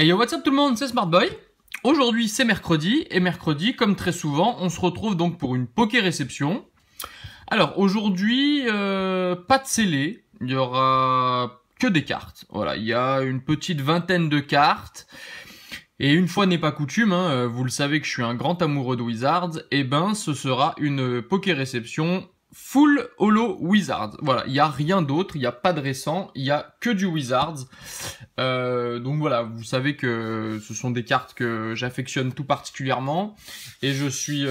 Hey yo, what's up tout le monde, c'est Smartboy. Aujourd'hui c'est mercredi, et mercredi, comme très souvent, on se retrouve donc pour une poké réception. Alors aujourd'hui, pas de scellé, il y aura que des cartes. Voilà, il y a une petite vingtaine de cartes. Et une fois n'est pas coutume, vous le savez que je suis un grand amoureux de Wizards, et ben ce sera une poké réception full holo Wizards. Voilà, il n'y a rien d'autre, il n'y a pas de récent, il n'y a que du Wizards. Donc voilà, vous savez que ce sont des cartes que j'affectionne tout particulièrement, et je suis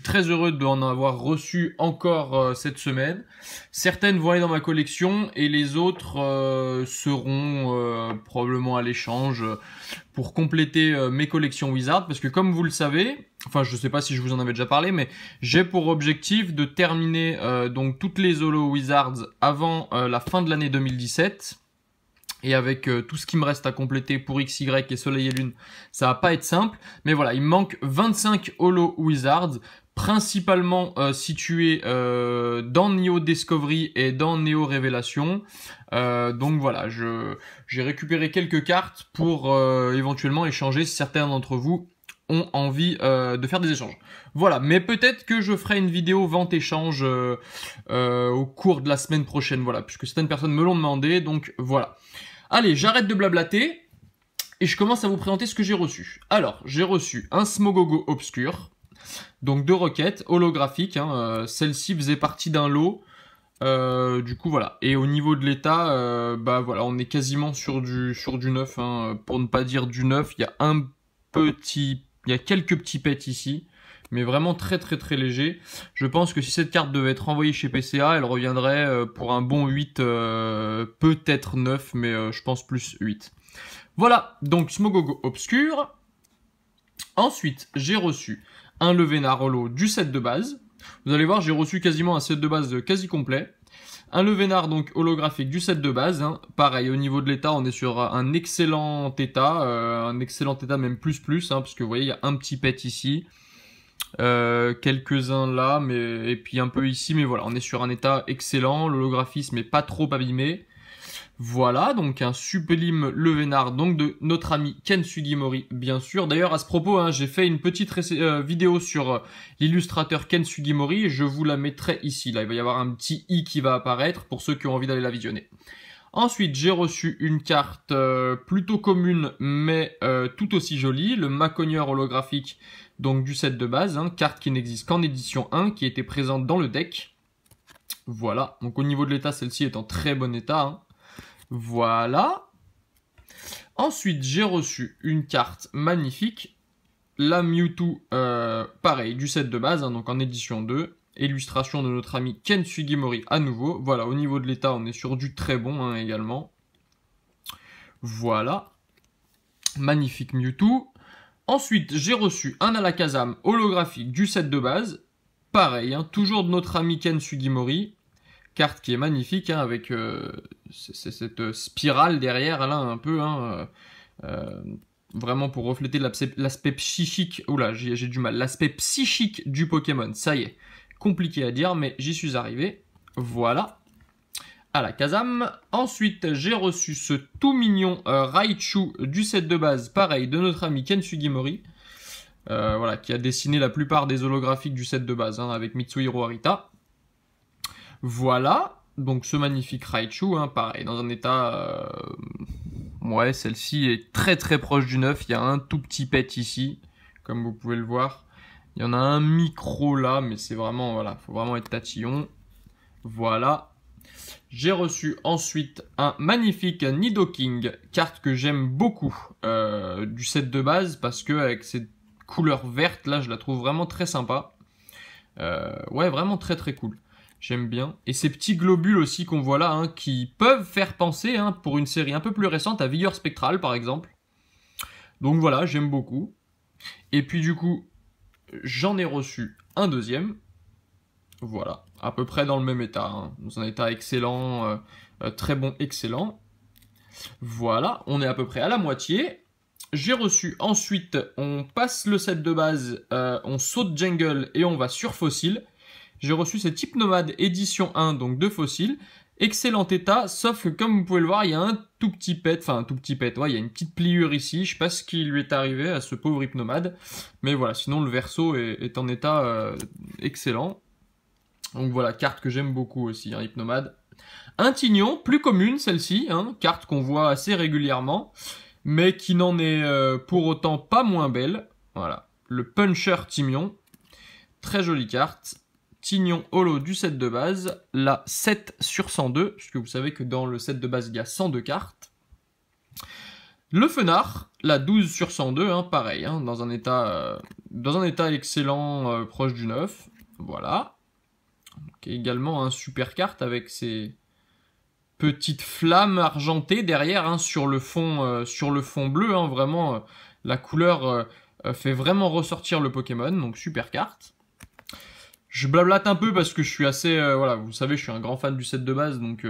très heureux d'en avoir reçu encore cette semaine. Certaines vont aller dans ma collection, et les autres seront probablement à l'échange pour compléter mes collections Wizards, parce que comme vous le savez, enfin je sais pas si je vous en avais déjà parlé, mais j'ai pour objectif de terminer donc toutes les holo Wizards avant la fin de l'année 2017. Et avec tout ce qui me reste à compléter pour XY et Soleil et Lune, ça va pas être simple. Mais voilà, il me manque 25 holo Wizards, principalement situés dans Neo Discovery et dans Neo Révélation. Donc voilà, j'ai récupéré quelques cartes pour éventuellement échanger si certains d'entre vous ont envie de faire des échanges. Voilà, mais peut-être que je ferai une vidéo vente-échange au cours de la semaine prochaine, voilà, puisque certaines personnes me l'ont demandé, donc voilà. Allez, j'arrête de blablater et je commence à vous présenter ce que j'ai reçu. Alors, j'ai reçu un Smogogo Obscur, donc 2 requêtes holographiques, celle-ci faisait partie d'un lot. Du coup voilà, et au niveau de l'état, bah voilà, on est quasiment sur du neuf, pour ne pas dire du neuf. Il y a quelques petits pets ici, mais vraiment très léger. Je pense que si cette carte devait être envoyée chez PCA, elle reviendrait pour un bon 8, peut-être 9, mais je pense plus 8. Voilà, donc Smogogo Obscur. Ensuite, j'ai reçu un Levénard holo du set de base. Vous allez voir, j'ai reçu quasiment un set de base quasi complet. Un Levénard donc holographique du set de base. Pareil, au niveau de l'état, on est sur un excellent état, même plus, parce que vous voyez, il y a un petit pet ici. Quelques-uns là, et puis un peu ici, mais voilà, on est sur un état excellent, l'holographisme est pas trop abîmé. Voilà, donc un sublime Levénard, donc de notre ami Ken Sugimori, bien sûr. D'ailleurs, à ce propos, j'ai fait une petite vidéo sur l'illustrateur Ken Sugimori, je vous la mettrai ici, là, il va y avoir un petit i qui va apparaître pour ceux qui ont envie d'aller la visionner. Ensuite, j'ai reçu une carte plutôt commune, mais tout aussi jolie, le Macogneur holographique, donc du set de base, carte qui n'existe qu'en édition 1, qui était présente dans le deck. Voilà, donc au niveau de l'état, celle-ci est en très bon état. Voilà. Ensuite, j'ai reçu une carte magnifique, la Mewtwo, pareil, du set de base, donc en édition 2. Illustration de notre ami Ken Sugimori à nouveau. Voilà, au niveau de l'état, on est sur du très bon également. Voilà. Magnifique Mewtwo. Ensuite, j'ai reçu un Alakazam holographique du set de base. Pareil, toujours de notre ami Ken Sugimori. Carte qui est magnifique, avec cette spirale derrière, là, un peu, vraiment pour refléter l'aspect psychique. Oula, j'ai du mal. L'aspect psychique du Pokémon, ça y est. Compliqué à dire, mais j'y suis arrivé. Voilà. Alakazam. Ensuite, j'ai reçu ce tout mignon Raichu du set de base, pareil, de notre ami Ken Sugimori. Voilà, qui a dessiné la plupart des holographiques du set de base, avec Mitsuhiro Arita. Voilà, donc ce magnifique Raichu, pareil, dans un état... ouais, celle-ci est très proche du neuf. Il y a un tout petit pet ici, comme vous pouvez le voir. Il y en a un micro là, mais c'est vraiment, voilà, faut vraiment être tatillon. Voilà. J'ai reçu ensuite un magnifique Nidoking, carte que j'aime beaucoup du set de base, parce que avec cette couleur verte là, je la trouve vraiment très sympa. Ouais, vraiment très cool. J'aime bien. Et ces petits globules aussi qu'on voit là, qui peuvent faire penser, pour une série un peu plus récente, à Vigueur Spectral par exemple. Donc voilà, j'aime beaucoup. Et puis du coup, j'en ai reçu un deuxième. Voilà, à peu près dans le même état, dans un état excellent, très bon, excellent. Voilà, on est à peu près à la moitié. J'ai reçu ensuite, on passe le set de base, on saute Jungle et on va sur Fossil. J'ai reçu cette Hypnomade édition 1, donc de Fossil. excellent état, sauf que comme vous pouvez le voir, il y a un tout petit pet, enfin un tout petit pet, ouais, il y a une petite pliure ici, je sais pas ce qui lui est arrivé à ce pauvre Hypnomade, mais voilà, sinon le verso est en état excellent. Donc voilà, carte que j'aime beaucoup aussi, hein, Hypnomade. Un Tignon, plus commune celle-ci, hein, carte qu'on voit assez régulièrement, mais qui n'en est pour autant pas moins belle. Voilà, le Puncher Timion, très jolie carte. Tignon holo du set de base, la 7 sur 102, puisque vous savez que dans le set de base il y a 102 cartes. Le Fenard, la 12 sur 102, hein, pareil, hein, dans un état excellent, proche du 9. Voilà. Donc, également un super carte avec ses petites flammes argentées derrière, hein, sur le fond bleu, hein, vraiment, la couleur fait vraiment ressortir le Pokémon, donc super carte. Je blablate un peu parce que je suis assez, voilà, vous savez, je suis un grand fan du set de base, donc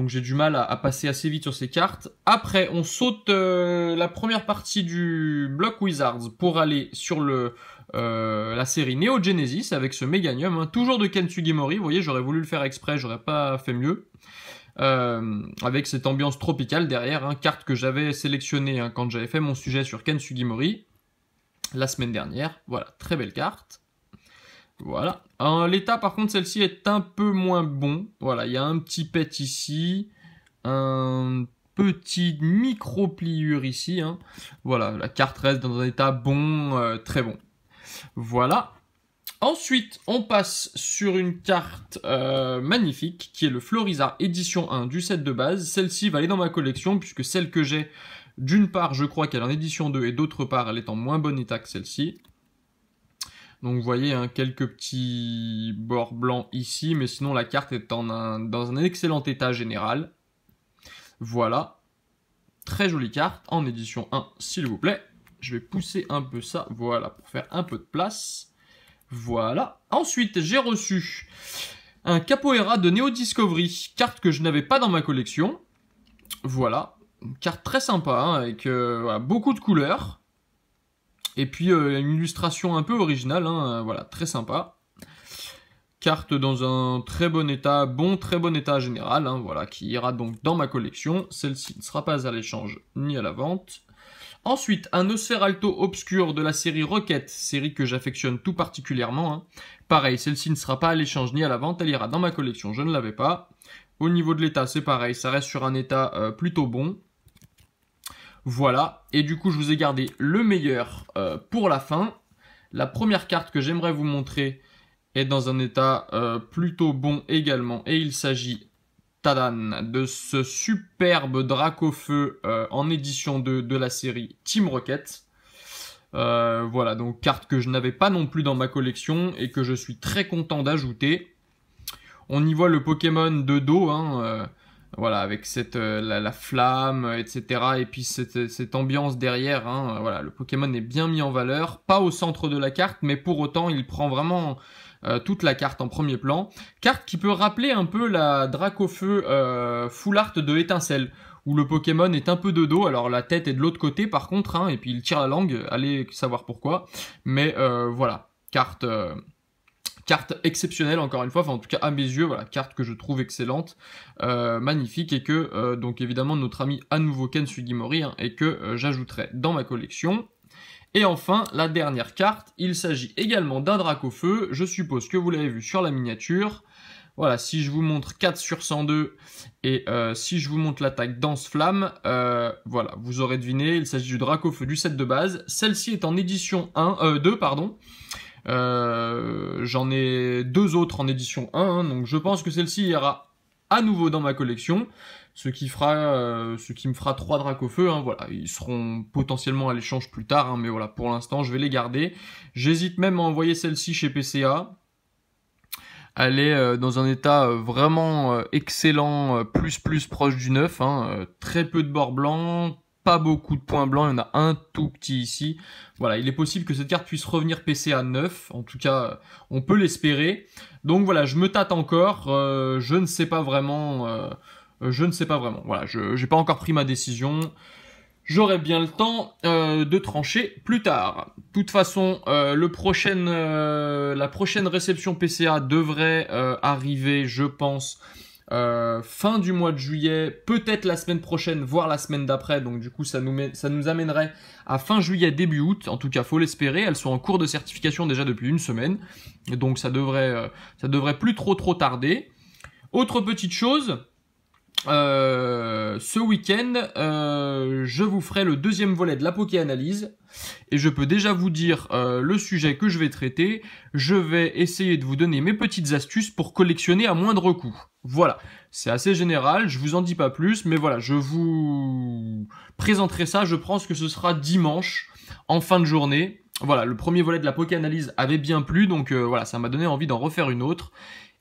j'ai du mal à passer assez vite sur ces cartes. Après, on saute la première partie du bloc Wizards pour aller sur la série Neo Genesis avec ce Meganium, hein, toujours de Ken Sugimori. Vous voyez, j'aurais voulu le faire exprès, j'aurais pas fait mieux. Avec cette ambiance tropicale derrière, hein, carte que j'avais sélectionnée, hein, quand j'avais fait mon sujet sur Ken Sugimori la semaine dernière. Voilà, très belle carte. Voilà. L'état, par contre, celle-ci est un peu moins bon. Voilà, il y a un petit pet ici, un petit micro-pliure ici, hein. Voilà, la carte reste dans un état bon, très bon. Voilà. Ensuite, on passe sur une carte magnifique, qui est le Florizard édition 1 du set de base. Celle-ci va aller dans ma collection, puisque celle que j'ai, d'une part, je crois qu'elle est en édition 2, et d'autre part, elle est en moins bon état que celle-ci. Donc vous voyez, hein, quelques petits bords blancs ici, mais sinon la carte est dans un excellent état général. Voilà. Très jolie carte, en édition 1, s'il vous plaît. Je vais pousser un peu ça, voilà, pour faire un peu de place. Voilà. Ensuite, j'ai reçu un Capoeira de Neo Discovery, carte que je n'avais pas dans ma collection. Voilà. Une carte très sympa, hein, avec voilà, beaucoup de couleurs. Et puis une illustration un peu originale, hein, voilà, très sympa. Carte dans un très bon état, très bon état général, hein, voilà, qui ira donc dans ma collection. Celle-ci ne sera pas à l'échange ni à la vente. Ensuite, un Nosferalto obscur de la série Rocket, série que j'affectionne tout particulièrement, hein. Pareil, celle-ci ne sera pas à l'échange ni à la vente, elle ira dans ma collection, je ne l'avais pas. Au niveau de l'état, c'est pareil, ça reste sur un état plutôt bon. Voilà, et du coup je vous ai gardé le meilleur pour la fin. La première carte que j'aimerais vous montrer est dans un état plutôt bon également, et il s'agit, tadan, de ce superbe Dracofeu en édition 2 de la série Team Rocket. Voilà, donc carte que je n'avais pas non plus dans ma collection et que je suis très content d'ajouter. On y voit le Pokémon de dos, hein, voilà, avec la flamme, etc. Et puis cette ambiance derrière, hein, voilà, le Pokémon est bien mis en valeur, pas au centre de la carte, mais pour autant il prend vraiment toute la carte en premier plan. Carte qui peut rappeler un peu la Dracofeu Full Art de Étincelle, où le Pokémon est un peu de dos, alors la tête est de l'autre côté par contre, hein, et puis il tire la langue, allez savoir pourquoi. Mais voilà, carte exceptionnelle encore une fois, enfin en tout cas à mes yeux, voilà, carte que je trouve excellente, magnifique, et que donc évidemment notre ami à nouveau Ken Sugimori, hein, et que j'ajouterai dans ma collection. Et enfin, la dernière carte, il s'agit également d'un Dracofeu, je suppose que vous l'avez vu sur la miniature. Voilà, si je vous montre 4 sur 102 et si je vous montre l'attaque Danse Flamme, voilà, vous aurez deviné, il s'agit du Dracofeu du set de base. Celle-ci est en édition 2, pardon. J'en ai 2 autres en édition 1, hein, donc je pense que celle-ci ira à nouveau dans ma collection, ce qui me fera 3 Dracofeu, hein, voilà, ils seront potentiellement à l'échange plus tard, hein, mais voilà, pour l'instant je vais les garder. J'hésite même à envoyer celle-ci chez PCA. Elle est dans un état vraiment excellent, plus proche du 9, hein, très peu de bords blancs, pas beaucoup de points blancs, il y en a un tout petit ici. Voilà, il est possible que cette carte puisse revenir PCA 9, en tout cas, on peut l'espérer. Donc voilà, je me tâte encore, je ne sais pas vraiment, voilà, j'ai pas encore pris ma décision. J'aurai bien le temps de trancher plus tard. De toute façon, la prochaine réception PCA devrait arriver, je pense, fin du mois de juillet, peut-être la semaine prochaine, voire la semaine d'après. Donc du coup, ça nous amènerait à fin juillet, début août. En tout cas, faut l'espérer. Elles sont en cours de certification déjà depuis une semaine. Donc ça devrait plus trop tarder. Autre petite chose, ce week-end, je vous ferai le deuxième volet de la Poké-analyse. Et je peux déjà vous dire le sujet que je vais traiter. Je vais essayer de vous donner mes petites astuces pour collectionner à moindre coût. Voilà, c'est assez général, je vous en dis pas plus, mais voilà, je vous présenterai ça, je pense que ce sera dimanche, en fin de journée. Voilà, le premier volet de la Poké-analyse avait bien plu, donc voilà, ça m'a donné envie d'en refaire une autre.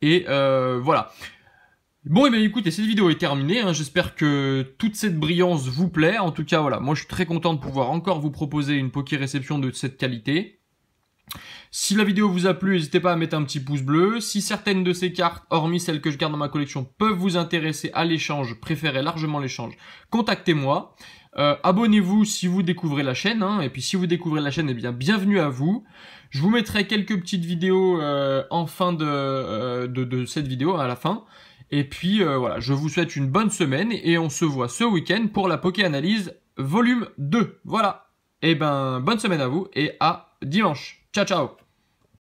Et voilà. Bon, et bien écoutez, cette vidéo est terminée, hein. J'espère que toute cette brillance vous plaît. En tout cas, voilà, moi je suis très content de pouvoir encore vous proposer une Poké réception de cette qualité. Si la vidéo vous a plu, n'hésitez pas à mettre un petit pouce bleu. Si certaines de ces cartes, hormis celles que je garde dans ma collection, peuvent vous intéresser à l'échange, préférez largement l'échange, contactez-moi. Abonnez-vous si vous découvrez la chaîne, hein. Et puis si vous découvrez la chaîne, eh bien bienvenue à vous. Je vous mettrai quelques petites vidéos en fin de cette vidéo, à la fin. Et puis voilà, je vous souhaite une bonne semaine et on se voit ce week-end pour la Poké-analyse volume 2. Voilà. Et ben bonne semaine à vous et à dimanche. Ciao ciao.